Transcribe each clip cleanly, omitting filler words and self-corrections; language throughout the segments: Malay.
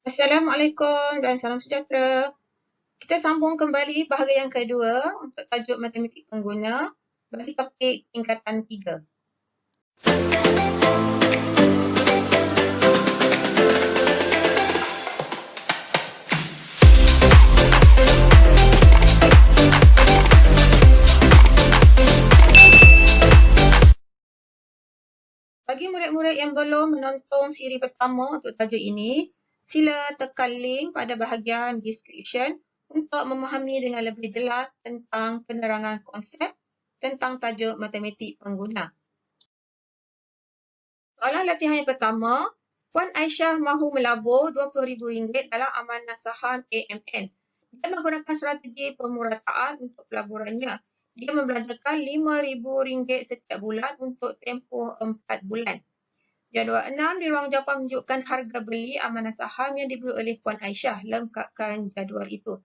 Assalamualaikum dan salam sejahtera. Kita sambung kembali bahagian kedua untuk tajuk matematik pengguna bagi topik tingkatan 3. Bagi murid-murid yang belum menonton siri pertama untuk tajuk ini, sila tekan link pada bahagian description untuk memahami dengan lebih jelas tentang penerangan konsep tentang tajuk matematik pengguna. Soalan latihan yang pertama, Puan Aisyah mahu melabur RM20,000 dalam amanah saham AMN. Dia menggunakan strategi pemurataan untuk pelaburannya. Dia membelanjakan RM5,000 setiap bulan untuk tempoh 4 bulan. Jadual 6 di ruang jawapan menunjukkan harga beli amanah saham yang dibeli oleh Puan Aisyah. Lengkapkan jadual itu.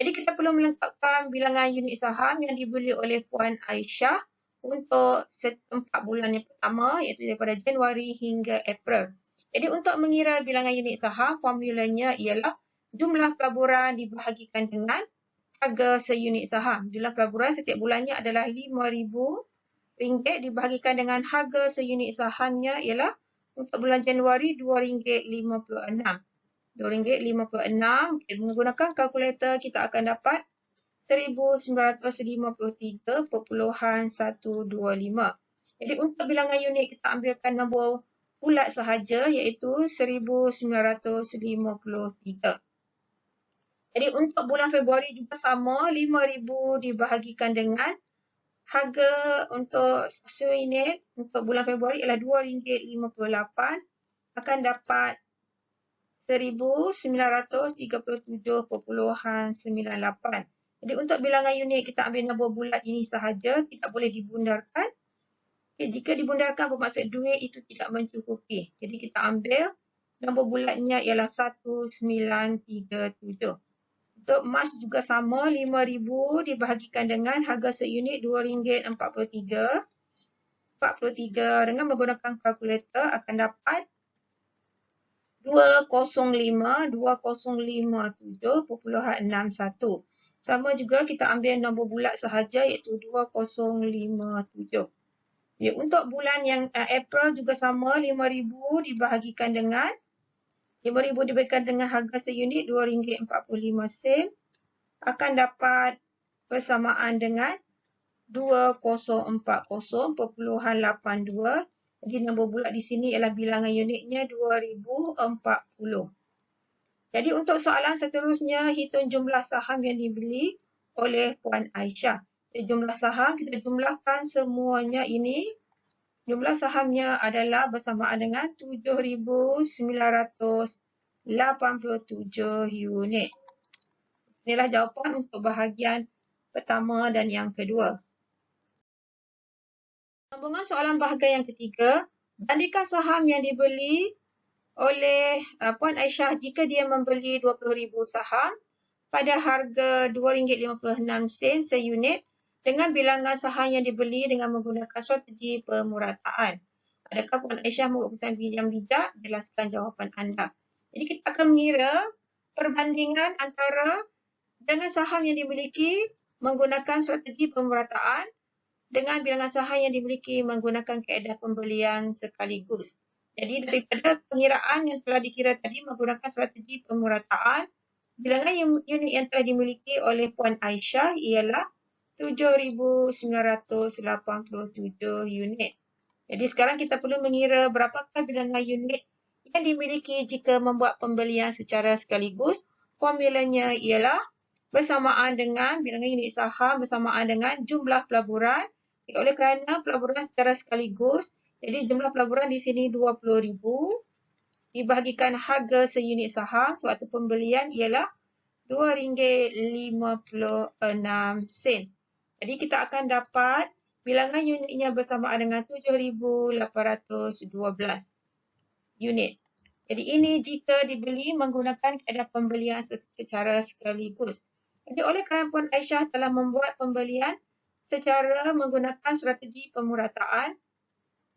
Jadi kita perlu melengkapkan bilangan unit saham yang dibeli oleh Puan Aisyah untuk 4 bulan yang pertama, iaitu daripada Januari hingga April. Jadi untuk mengira bilangan unit saham, formulanya ialah jumlah pelaburan dibahagikan dengan harga seunit saham. Jumlah pelaburan setiap bulannya adalah RM5,000 dibahagikan dengan harga seunit sahamnya ialah untuk bulan Januari RM2.56. RM2.56, menggunakan kalkulator kita akan dapat 1953.125. Jadi untuk bilangan unit kita ambilkan nombor bulat sahaja iaitu 1953. Jadi untuk bulan Februari juga sama, RM5,000 dibahagikan dengan harga untuk seunit untuk bulan Februari ialah RM2.58 akan dapat 1937.98. Jadi untuk bilangan unit kita ambil nombor bulat ini sahaja, tidak boleh dibundarkan. Jika dibundarkan bermaksud duit itu tidak mencukupi. Jadi kita ambil nombor bulatnya ialah 1937. Untuk Mac juga sama, RM5,000 dibahagikan dengan harga seunit RM2.43. 43 dengan menggunakan kalkulator akan dapat 205.205.7.61. Sama juga kita ambil nombor bulat sahaja iaitu 2057. Ya, untuk bulan yang April juga sama, RM5,000 dibahagikan dengan harga seunit RM2.45 akan dapat persamaan dengan 2040.82. Jadi nombor bulat di sini ialah bilangan unitnya 2040. Jadi untuk soalan seterusnya, hitung jumlah saham yang dibeli oleh Puan Aisyah. Jadi jumlah saham kita jumlahkan semuanya ini. Jumlah sahamnya adalah bersamaan dengan 7,987 unit. Inilah jawapan untuk bahagian pertama dan yang kedua. Sambungan soalan bahagian yang ketiga, bandingkan saham yang dibeli oleh Puan Aisyah jika dia membeli 20,000 saham pada harga RM2.56 seunit dengan bilangan saham yang dibeli dengan menggunakan strategi pemurataan. Adakah Puan Aisyah membuat keputusan yang bijak? Jelaskan jawapan anda. Jadi kita akan mengira perbandingan antara bilangan saham yang dimiliki menggunakan strategi pemurataan dengan bilangan saham yang dimiliki menggunakan kaedah pembelian sekaligus. Jadi daripada pengiraan yang telah dikira tadi menggunakan strategi pemurataan, bilangan unit yang telah dimiliki oleh Puan Aisyah ialah 7,987 unit. Jadi sekarang kita perlu mengira berapakah bilangan unit yang dimiliki jika membuat pembelian secara sekaligus. Formulanya ialah bersamaan dengan bilangan unit saham bersamaan dengan jumlah pelaburan. Oleh kerana pelaburan secara sekaligus, jadi jumlah pelaburan di sini 20,000 dibahagikan harga seunit saham sewaktu pembelian ialah RM2.56. Jadi kita akan dapat bilangan unitnya bersamaan dengan 7,812 unit. Jadi ini jika dibeli menggunakan kaedah pembelian secara sekaligus. Jadi oleh kerana Puan Aisyah telah membuat pembelian secara menggunakan strategi pemurataan,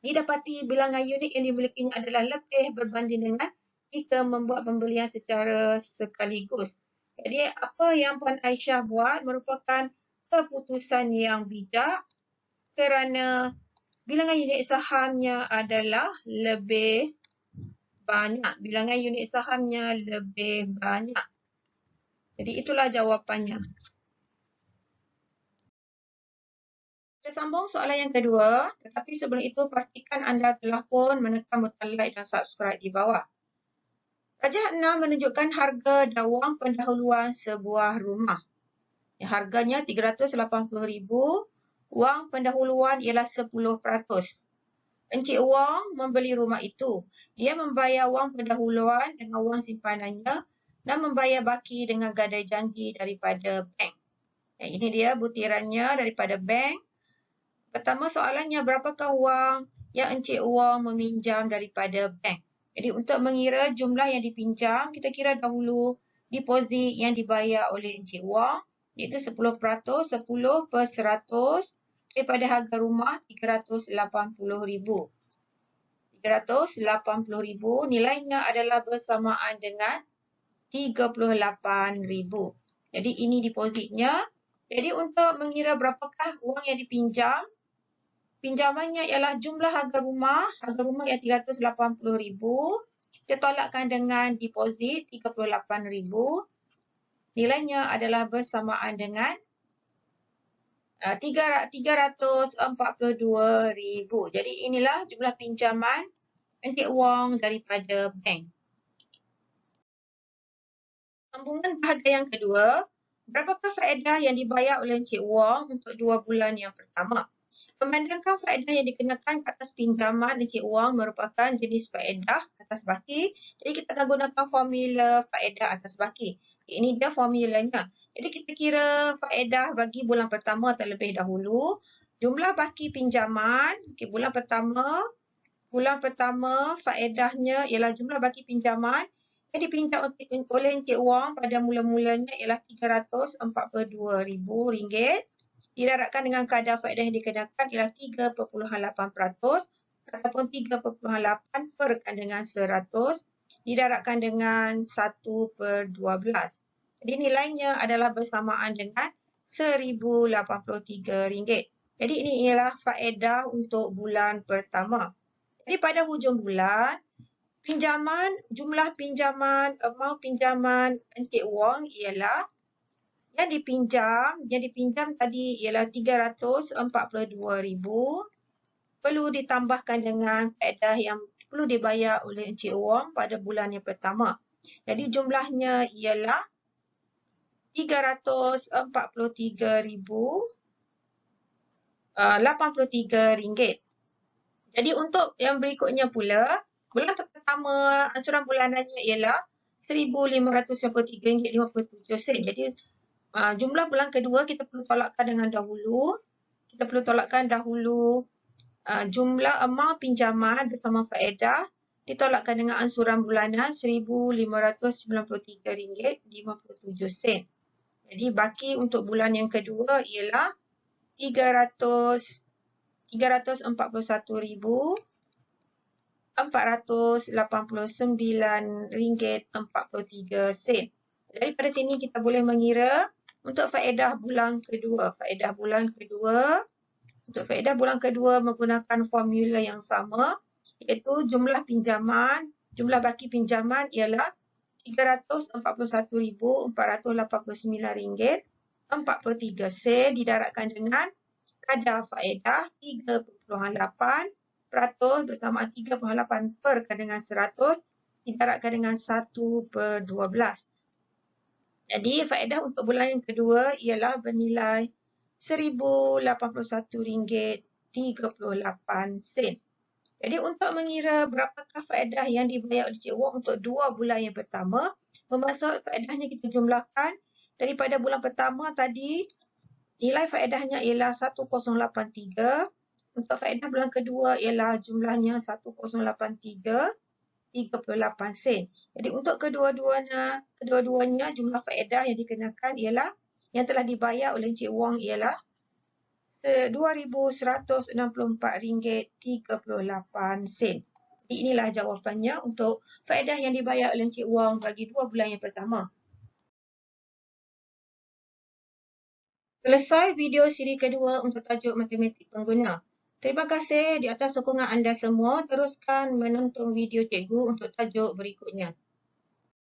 didapati bilangan unit yang dimilikinya adalah lebih berbanding dengan jika membuat pembelian secara sekaligus. Jadi apa yang Puan Aisyah buat merupakan keputusan yang bijak kerana bilangan unit sahamnya adalah lebih banyak. Bilangan unit sahamnya lebih banyak. Jadi itulah jawapannya. Kita sambung soalan yang kedua, tetapi sebelum itu pastikan anda telah pun menekan butang like dan subscribe di bawah. Rajah 6 menunjukkan harga dawang pendahuluan sebuah rumah. Harganya RM380,000, wang pendahuluan ialah 10%. Encik Wong membeli rumah itu. Dia membayar wang pendahuluan dengan wang simpanannya dan membayar baki dengan gadai janji daripada bank. Ini dia butirannya daripada bank. Pertama soalannya, berapakah wang yang Encik Wong meminjam daripada bank? Jadi untuk mengira jumlah yang dipinjam, kita kira dahulu deposit yang dibayar oleh Encik Wong, iaitu 10%, 10/100 daripada harga rumah RM380,000. RM380,000 nilainya adalah bersamaan dengan RM38,000. Jadi ini depositnya. Jadi untuk mengira berapakah wang yang dipinjam, pinjamannya ialah jumlah harga rumah yang RM380,000. Kita tolakkan dengan deposit RM38,000. Nilainya adalah bersamaan dengan RM342,000. Jadi inilah jumlah pinjaman Encik Wong daripada bank. Sambungan bahagian yang kedua, berapakah faedah yang dibayar oleh Encik Wong untuk 2 bulan yang pertama? Memandangkan faedah yang dikenakan ke atas pinjaman Encik Wong merupakan jenis faedah atas baki, jadi kita akan gunakan formula faedah atas baki. Ini dia formulanya. Jadi kita kira faedah bagi bulan pertama terlebih dahulu. Jumlah baki pinjaman, bulan pertama faedahnya ialah jumlah baki pinjaman yang dipinjam oleh Encik Wong pada mula-mulanya ialah RM342,000. Didarabkan dengan kadar faedah yang dikenakan ialah 3.8% ataupun 3.8 perkan dengan 100 didarabkan dengan 1/12. Jadi nilainya adalah bersamaan dengan RM1,083. Jadi ini ialah faedah untuk bulan pertama. Jadi pada hujung bulan, jumlah pinjaman Encik Wong ialah yang dipinjam tadi ialah RM342,000, perlu ditambahkan dengan faedah yang perlu dibayar oleh Encik Wong pada bulan yang pertama. Jadi jumlahnya ialah RM343,083. Jadi untuk yang berikutnya pula, bulan pertama ansuran bulanannya ialah RM1,593.57. Jadi jumlah bulan kedua kita perlu tolakkan dahulu. Jumlah amount pinjaman bersama faedah ditolakkan dengan ansuran bulanan RM1,593.57. Jadi baki untuk bulan yang kedua ialah RM341,489.43. Daripada sini kita boleh mengira untuk faedah bulan kedua. Untuk faedah bulan kedua menggunakan formula yang sama, iaitu jumlah baki pinjaman ialah RM341,489.43 didarabkan dengan kadar faedah 3.8% bersama 3.8 perkan dengan 100 didarabkan dengan 1/12. Jadi faedah untuk bulan yang kedua ialah bernilai RM1,081.38. Jadi untuk mengira berapakah faedah yang dibayar oleh Encik Wong untuk 2 bulan yang pertama, bermaksud faedahnya kita jumlahkan daripada bulan pertama tadi, nilai faedahnya ialah 1083. Untuk faedah bulan kedua ialah jumlahnya 1083.38 sen. Jadi untuk kedua-duanya jumlah faedah yang dikenakan ialah yang telah dibayar oleh Encik Wong ialah RM2,164.38. Jadi inilah jawapannya untuk faedah yang dibayar oleh Encik Wong bagi 2 bulan yang pertama. Selesai video siri kedua untuk tajuk matematik pengguna. Terima kasih di atas sokongan anda semua. Teruskan menonton video cikgu untuk tajuk berikutnya.